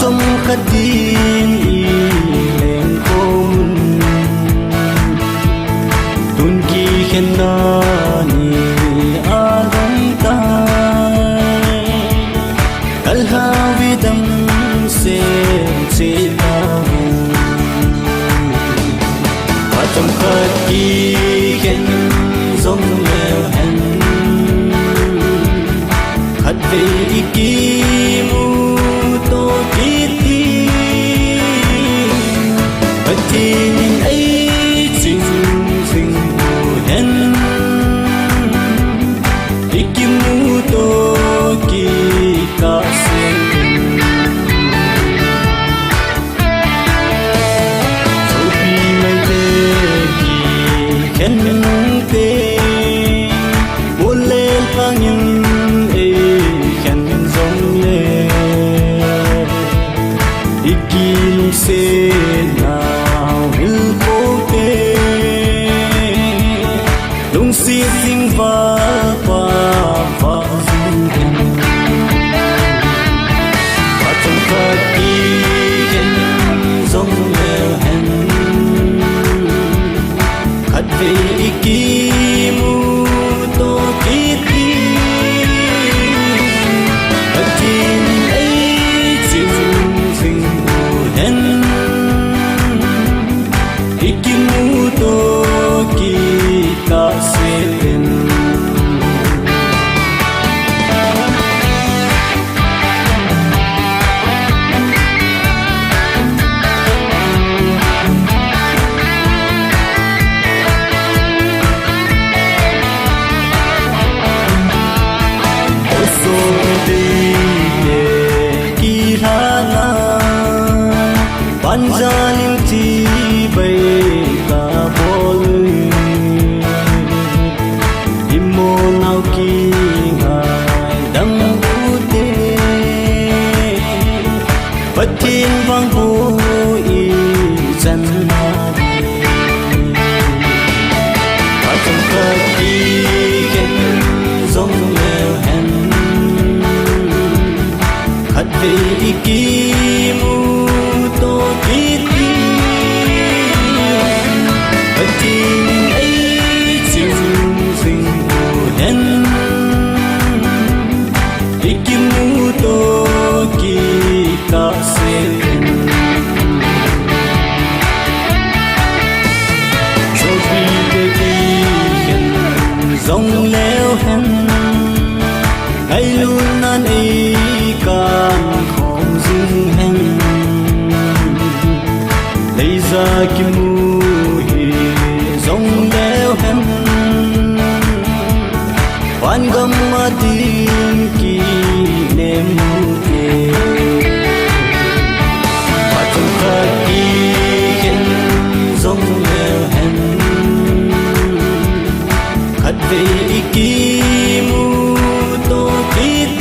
Trong khát tin lên công tuân kỳ khen nani adong tai kal havi dam se ta trong khát kỳ khen dòng leo hen khát về kỳ tin ấy chính chính hen ikimu to ki ka se so pi mai te ki hen te bole pangin e hen zong le ikimu se si sing va dung và trong khát kỳ khen dòng leo hen khát về kỳ mu to kỳ khát tin ấy chính chính hen kỳ mu to kỳ ka Panjalim ti bay ka bol imo nau ki ngai dam ute patin bang bu i chan na patong ka ki ken zong leo hen khat ve ki mu to tin ấy chính chính hen ikimu to ki ka se so pi te hen zong leo hen ai luôn nan ai kan không dừng hen lấy ra kim hi dòng leo hen van gam ma tin ki nem te và trong khát kỳ khen dòng leo hen khát về kỳ mu to kỳ